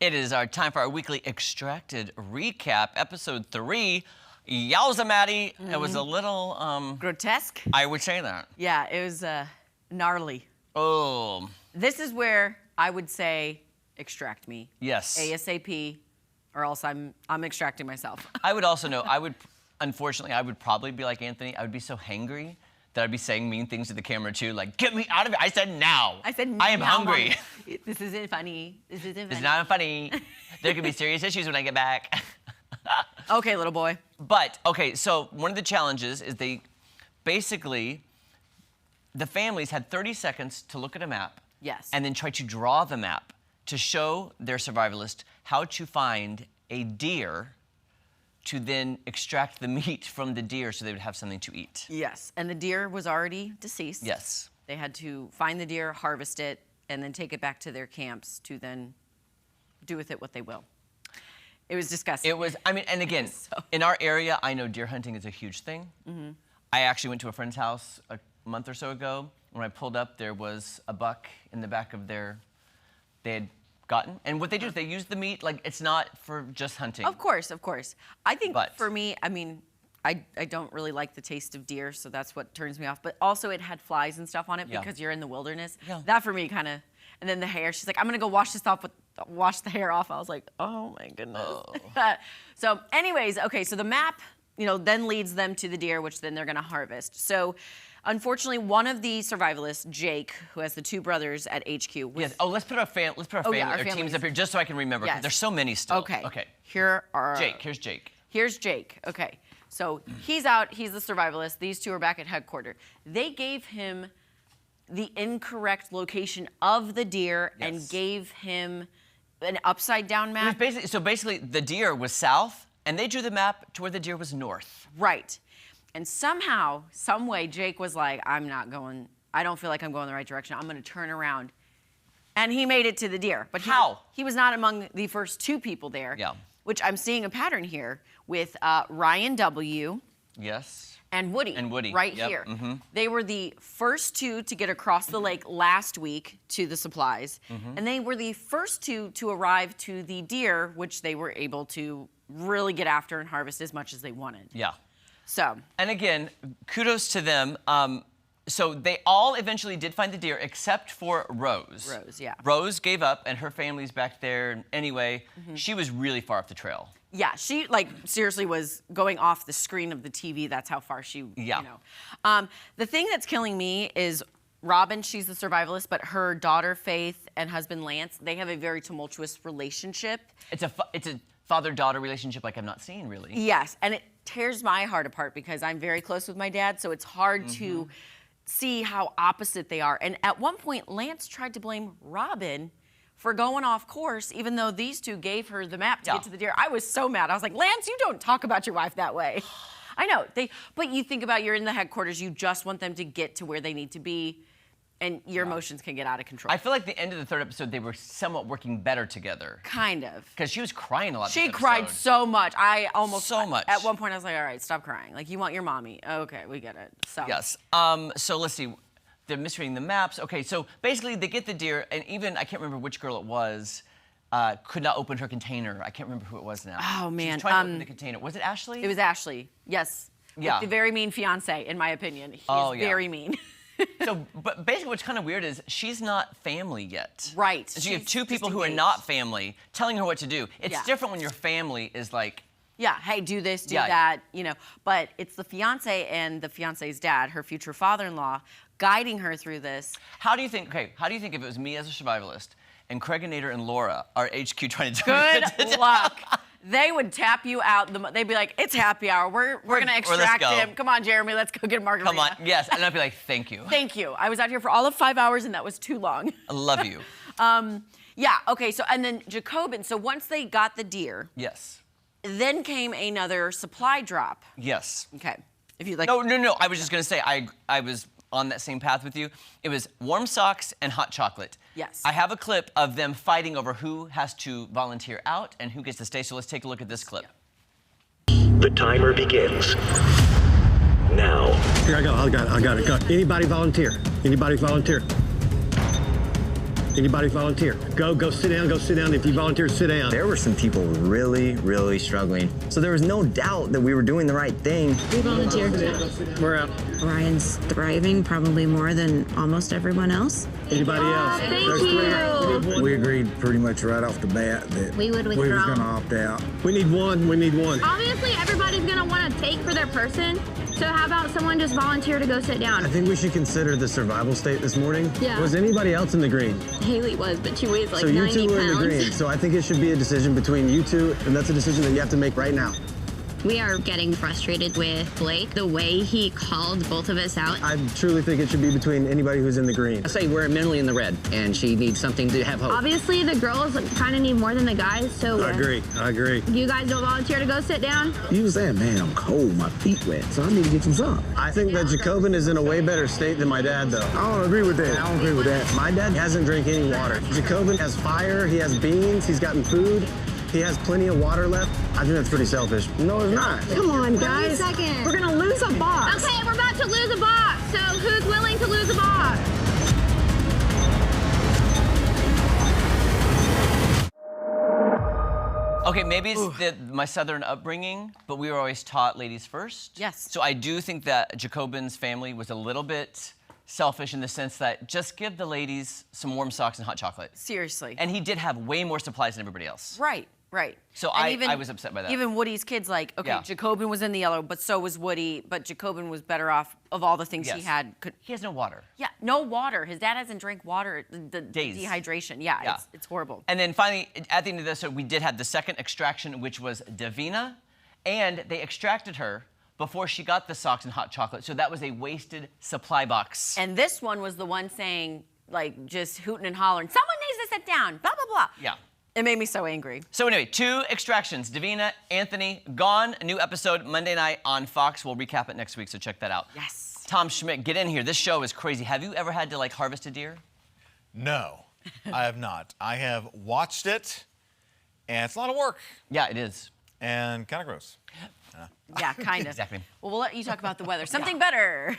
It is our time for our weekly Extracted recap, episode 3. Yowza, Maddie. It was a little grotesque. I would say that. Yeah, it was gnarly. Oh. This is where I would say extract me. Yes. ASAP, or else I'm extracting myself. I would also know, unfortunately, I would probably be like Anthony. I would be so hangry that I'd be saying mean things to the camera too, like, get me out of it. I said now. I said I am now, hungry. Mom. This isn't funny. This isn't funny. It's not funny. There could be serious issues when I get back. Okay, little boy. But, okay, so one of the challenges is the families had 30 seconds to look at a map. Yes. And then try to draw the map to show their survivalist how to find a deer to then extract the meat from the deer so they would have something to eat. Yes, and the deer was already deceased. Yes. They had to find the deer, harvest it, and then take it back to their camps to then do with it what they will. It was disgusting. It was, I mean, and again, in our area, I know deer hunting is a huge thing. Mm-hmm. I actually went to a friend's house a month or so ago. When I pulled up, there was a buck in the back of they had gotten. And what they do is they use the meat, like it's not for just hunting. Of course, of course. I think for me, I mean, I don't really like the taste of deer, so that's what turns me off. But also it had flies and stuff on it because you're in the wilderness. Yeah. That for me kind of, and then the hair, she's like, I'm gonna go wash the hair off. I was like, oh my goodness. Oh. So anyways, okay, so the map, then leads them to the deer, which then they're gonna harvest. So unfortunately, one of the survivalists, Jake, who has the two brothers at HQ. Yes. Oh, let's put our teams up here just so I can remember. Yes. There's so many still. Okay. Okay. Here's Jake. Here's Jake. Okay. So he's out. He's the survivalist. These two are back at headquarters. They gave him the incorrect location of the deer and gave him an upside down map. So basically, the deer was south, and they drew the map to where the deer was north. Right. And somehow, some way, Jake was like, I don't feel like I'm going the right direction. I'm going to turn around. And he made it to the deer. But how? He was not among the first two people there. Yeah. Which I'm seeing a pattern here with Ryan W. Yes. And Woody. Right here. Mm-hmm. They were the first two to get across the lake last week to the supplies. Mm-hmm. And they were the first two to arrive to the deer, which they were able to really get after and harvest as much as they wanted. Yeah. So. And again, kudos to them. So they all eventually did find the deer, except for Rose. Rose, yeah. Rose gave up, and her family's back there anyway. Mm-hmm. She was really far off the trail. Yeah, she seriously was going off the screen of the TV. That's how far she, The thing that's killing me is Robin, she's the survivalist, but her daughter Faith and husband Lance, they have a very tumultuous relationship. It's a father-daughter relationship like I've not seen, really. Yes, and it tears my heart apart because I'm very close with my dad, so it's hard to see how opposite they are. And at one point, Lance tried to blame Robin for going off course, even though these two gave her the map to get to the deer. I was so mad. I was like, Lance, you don't talk about your wife that way. I know, but you think about you're in the headquarters, you just want them to get to where they need to be, and your emotions can get out of control. I feel like the end of the third episode, they were somewhat working better together. Kind of. Because she was crying a lot. She cried so much. So much. At one point, I was like, all right, stop crying. Like, you want your mommy. Okay, we get it. So. Yes. So let's see. They're misreading the maps. Okay, so basically they get the deer, and even, I can't remember which girl it was, could not open her container. I can't remember who it was now. Oh, man. She was trying to open the container. Was it Ashley? It was Ashley, yes. Yeah. The very mean fiance, in my opinion. He's very mean. So, but basically what's kind of weird is she's not family yet. Right. And so you have two people who are not family telling her what to do. It's different when your family is like, yeah, hey, do this, do that, But it's the fiance and the fiance's dad, her future father-in-law, guiding her through this. How do you think if it was me as a survivalist and Craig and Nader and Laura are HQ trying to Good luck. They would tap you out. They'd be like, it's happy hour. We're going to extract him. Come on, Jeremy, let's go get a margarita. Come on, yes. And I'd be like, thank you. Thank you. I was out here for all of 5 hours, and that was too long. I love you. Yeah, okay, so, and then Jacobin, so once they got the deer. Yes. Then came another supply drop. Yes. Okay. If you like. No. I was just going to say, I was on that same path with you. It was warm socks and hot chocolate. Yes. I have a clip of them fighting over who has to volunteer out and who gets to stay, so let's take a look at this clip. The timer begins now. Here, I got it. Go. Anybody volunteer? Anybody volunteer? Go sit down, go sit down. If you volunteer, sit down. There were some people really struggling. So there was no doubt that we were doing the right thing. We volunteered. We're out. Ryan's thriving probably more than almost everyone else. Anybody else? Thank you. We agreed pretty much right off the bat that We would was withdraw. going to opt out. We need one. We need one. Obviously, everybody's gonna want to take for their person. So how about someone just volunteer to go sit down? I think we should consider the survival state this morning. Yeah. Was anybody else in the green? Haley was, but she weighs like So you 90 two were in the pounds. green. So I think it should be a decision between you two, and that's a decision that you have to make right now. We are getting frustrated with Blake, the way he called both of us out. I truly think it should be between anybody who's in the green. I say we're mentally in the red, and she needs something to have hope. Obviously, the girls kind of need more than the guys, so I agree. you guys don't volunteer to go sit down? He was saying, man, I'm cold, my feet wet, so I need to get some sun. I think that Jacobin is in a way better state than my dad, though. I don't agree with that. I don't agree with that. My dad hasn't drank any water. Jacobin has fire, he has beans, he's gotten food, he has plenty of water left. I think that's pretty selfish. No, it's not. Come on, guys. We're gonna lose a box. Okay, we're about to lose a box. So who's willing to lose a box? Okay, maybe it's my Southern upbringing, but we were always taught ladies first. Yes. So I do think that Jacobin's family was a little bit selfish in the sense that just give the ladies some warm socks and hot chocolate. Seriously. And he did have way more supplies than everybody else. Right. So And I was upset by that. Even Woody's kids, like, okay, Yeah. Jacobin was in the yellow, but so was Woody. But Jacobin was better off of all the things he Yes. had. He has no water. Yeah, no water. His dad hasn't drank water. The Days. dehydration. Yeah, Yeah. It's horrible. And then finally, at the end of this, we did have the second extraction, which was Davina, and they extracted her before she got the socks and hot chocolate. So that was a wasted supply box. And this one was the one saying, like, just hooting and hollering, someone needs to sit down, blah, blah, blah. Yeah. It made me so angry. So anyway, 2 extractions. Davina, Anthony, gone. A new episode Monday night on Fox. We'll recap it next week, so check that out. Yes. Tom Schmidt, get in here. This show is crazy. Have you ever had to like harvest a deer? No, I have not. I have watched it, and it's a lot of work Yeah, it is. and kind of gross. Yeah, kind of. Exactly. Well, we'll let you talk about the weather. Something better.